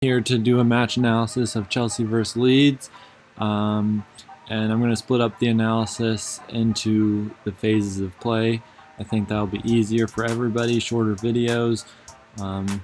Here to do a match analysis of Chelsea versus Leeds, and I'm going to split up the analysis into the phases of play. I think that'll be easier for everybody, shorter videos,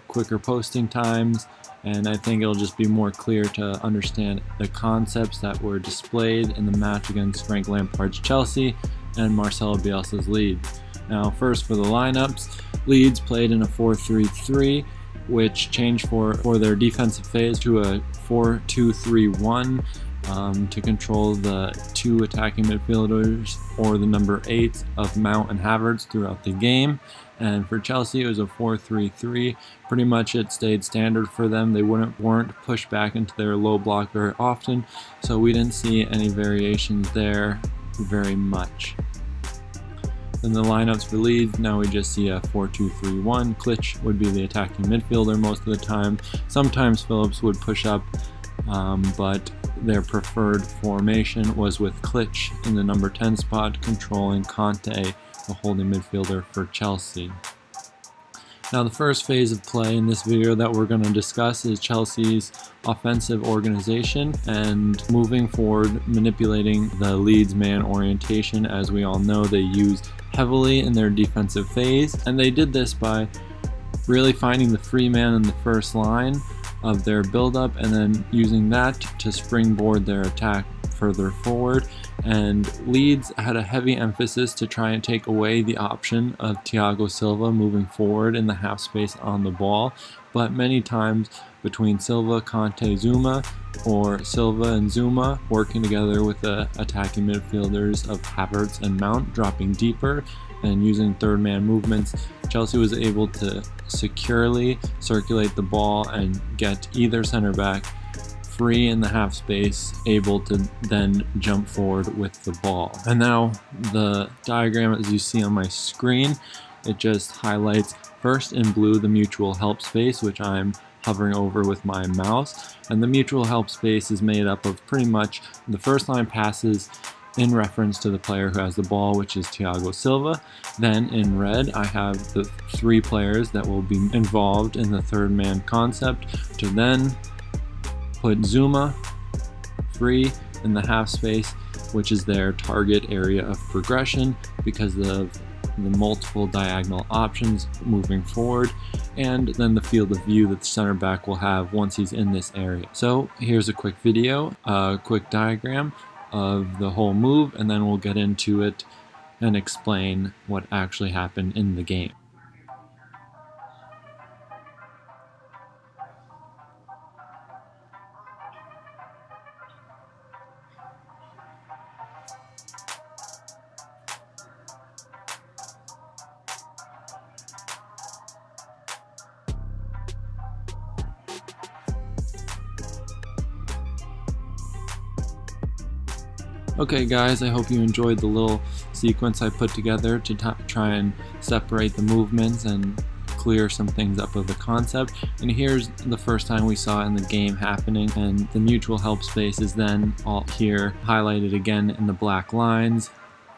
quicker posting times, and I think it'll just be more clear to understand the concepts that were displayed in the match against Frank Lampard's Chelsea and Marcelo Bielsa's Leeds. Now first for the lineups, Leeds played in a 4-3-3, which changed for their defensive phase to a 4-2-3-1 to control the two attacking midfielders or the number 8s of Mount and Havertz throughout the game. And for Chelsea, it was a 4-3-3. Pretty much it stayed standard for them. They weren't pushed back into their low block very often, so we didn't see any variations there very much. In the lineups for Leeds, now we just see a 4-2-3-1. Klitsch would be the attacking midfielder most of the time. Sometimes Phillips would push up, but their preferred formation was with Klitsch in the number 10 spot, controlling Conte, the holding midfielder for Chelsea. Now the first phase of play in this video that we're going to discuss is Chelsea's offensive organization and moving forward, manipulating the Leeds man orientation. As we all know, they use heavily in their defensive phase, and they did this by really finding the free man in the first line of their build-up and then using that to springboard their attack further forward. And Leeds had a heavy emphasis to try and take away the option of Thiago Silva moving forward in the half space on the ball, but many times between Silva, Conte, Zuma, or Silva and Zuma working together with the attacking midfielders of Havertz and Mount dropping deeper and using third man movements, Chelsea was able to securely circulate the ball and get either center back free in the half space, able to then jump forward with the ball. And now the diagram, as you see on my screen, it just highlights first in blue the mutual help space, which I'm hovering over with my mouse, and the mutual help space is made up of pretty much the first line passes in reference to the player who has the ball, which is Thiago Silva. Then in red I have the 3 players that will be involved in the third man concept to then put Zuma free in the half space, which is their target area of progression because of the multiple diagonal options moving forward, and then the field of view that the center back will have once he's in this area. So here's a quick video, a quick diagram of the whole move, and then we'll get into it and explain what actually happened in the game. Okay guys, I hope you enjoyed the little sequence I put together to try and separate the movements and clear some things up of the concept. And here's the first time we saw it in the game happening, and the mutual help space is then all here highlighted again in the black lines,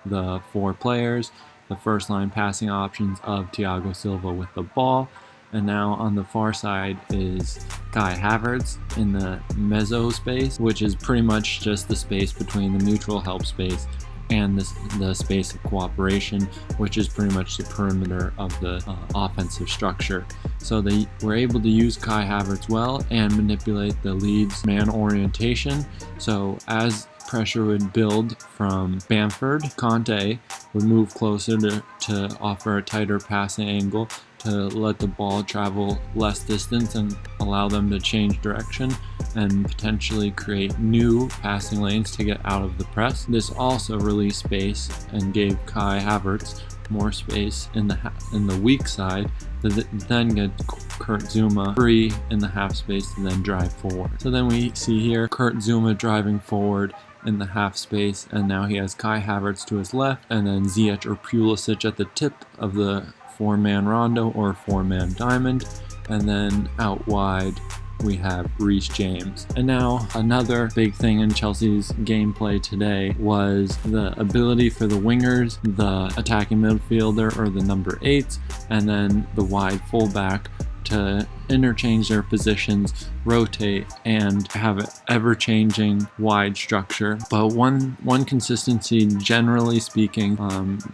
the 4 players, the first line passing options of Thiago Silva with the ball. And now on the far side is Kai Havertz in the mezzo space, which is pretty much just the space between the mutual help space and the space of cooperation, which is pretty much the perimeter of the offensive structure. So they were able to use Kai Havertz well and manipulate the Leeds man orientation. So as pressure would build from Bamford, Conte would move closer to offer a tighter passing angle to let the ball travel less distance and allow them to change direction and potentially create new passing lanes to get out of the press. This also released space and gave Kai Havertz more space in the weak side to then get Kurt Zouma free in the half space to then drive forward. So then we see here Kurt Zouma driving forward in the half space, and now he has Kai Havertz to his left and then Ziyech or Pulisic at the tip of the 4-man rondo or 4-man diamond, and then out wide we have Reece James. And now another big thing in Chelsea's gameplay today was the ability for the wingers, the attacking midfielder or the number 8s, and then the wide fullback to interchange their positions, rotate, and have an ever-changing wide structure. But one consistency, generally speaking,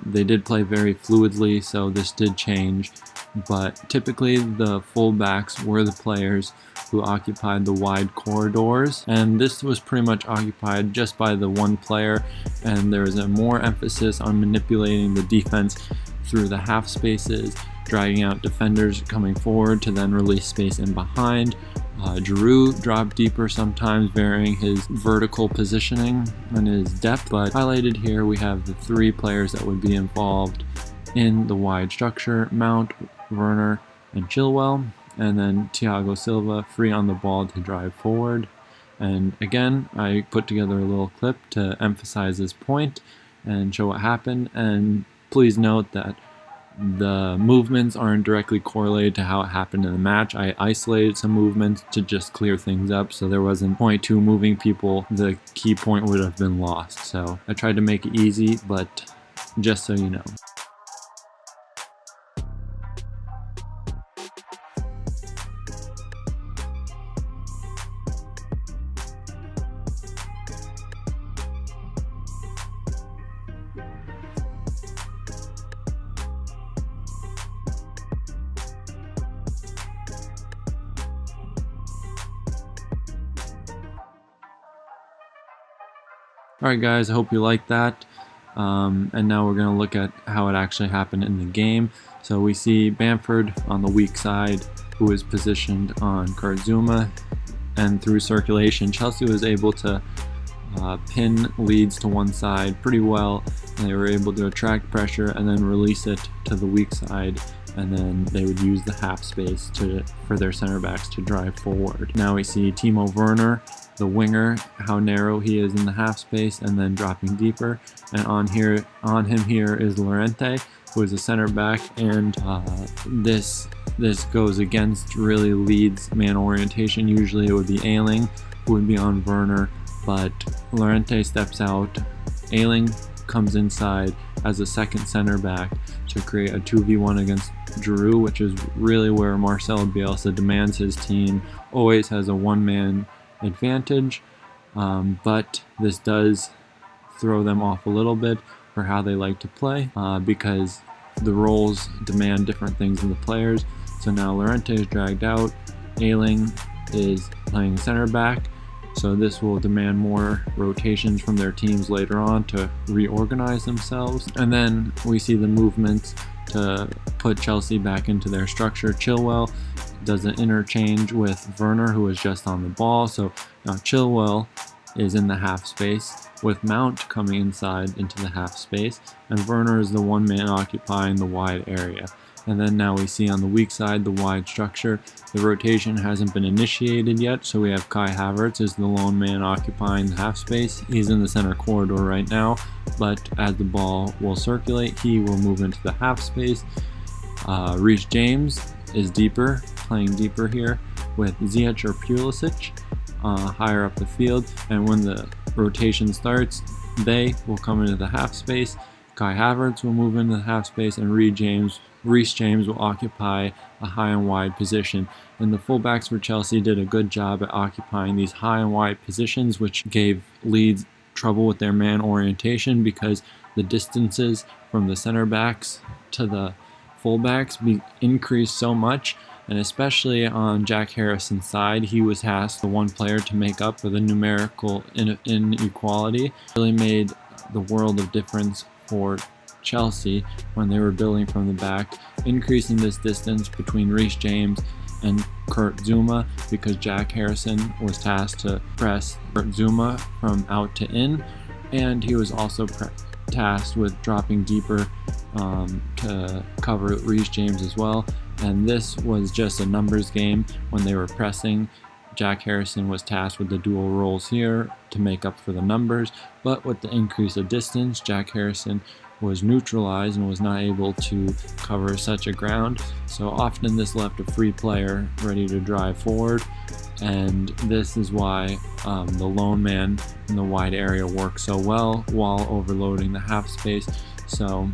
they did play very fluidly, so this did change. But typically the fullbacks were the players who occupied the wide corridors, and this was pretty much occupied just by the one player, and there was a more emphasis on manipulating the defense through the half spaces, dragging out defenders coming forward to then release space in behind. Giroud dropped deeper sometimes, varying his vertical positioning and his depth, but highlighted here we have the three players that would be involved in the wide structure: Mount, Werner, and Chilwell, and then Thiago Silva free on the ball to drive forward. And again, I put together a little clip to emphasize this point and show what happened. And please note that the movements aren't directly correlated to how it happened in the match. I isolated some movements to just clear things up, so there wasn't 0.2 moving people. The key point would have been lost. So I tried to make it easy, but just so you know. Alright guys, I hope you liked that. And now we're going to look at how it actually happened in the game. So we see Bamford on the weak side, who is positioned on Kurt Zouma, and through circulation Chelsea was able to pin Leeds to one side pretty well. They were able to attract pressure and then release it to the weak side, and then they would use the half space for their center backs to drive forward. Now we see Timo Werner, the winger, how narrow he is in the half space and then dropping deeper. And on him here is Llorente, who is a center back, and this goes against really Leeds' man orientation. Usually it would be Ayling who would be on Werner, but Llorente steps out. Ayling comes inside as a second center back to create a 2v1 against Giroud, which is really where Marcelo Bielsa demands his team. Always has a one-man advantage, but this does throw them off a little bit for how they like to play, because the roles demand different things in the players. So now Llorente is dragged out, Ayling is playing center back, so this will demand more rotations from their teams later on to reorganize themselves. And then we see the movements to put Chelsea back into their structure. Chilwell does an interchange with Werner, who is just on the ball. So now Chilwell is in the half space with Mount coming inside into the half space, and Werner is the one man occupying the wide area. And then now we see on the weak side the wide structure. The rotation hasn't been initiated yet, so we have Kai Havertz as the lone man occupying the half space. He's in the center corridor right now, but as the ball will circulate, he will move into the half space. Reece James is deeper, playing deeper here with Ziyech or Pulisic higher up the field, and when the rotation starts, they will come into the half space. Kai Havertz will move into the half space, and Reece James will occupy a high and wide position. And the fullbacks for Chelsea did a good job at occupying these high and wide positions, which gave Leeds trouble with their man orientation because the distances from the center backs to the fullbacks increased so much. And especially on Jack Harrison's side, he was tasked, the one player, to make up for the numerical inequality. It really made the world of difference for Chelsea when they were building from the back, increasing this distance between Reece James and Kurt Zouma, because Jack Harrison was tasked to press Kurt Zouma from out to in, and he was also tasked with dropping deeper to cover Reece James as well. And this was just a numbers game. When they were pressing, Jack Harrison was tasked with the dual roles here to make up for the numbers, but with the increase of distance, Jack Harrison was neutralized and was not able to cover such a ground. So often this left a free player ready to drive forward, and this is why the lone man in the wide area works so well while overloading the half space. So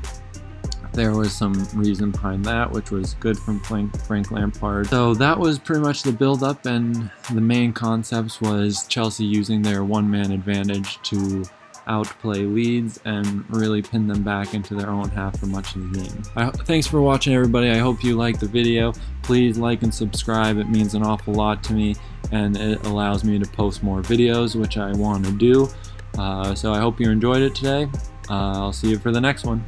there was some reason behind that, which was good from Frank Lampard. So that was pretty much the build-up, and the main concepts was Chelsea using their one-man advantage to outplay Leeds and really pin them back into their own half for much of the game. Thanks for watching, everybody. I hope you liked the video. Please like and subscribe. It means an awful lot to me, and it allows me to post more videos, which I want to do. So I hope you enjoyed it today. I'll see you for the next one.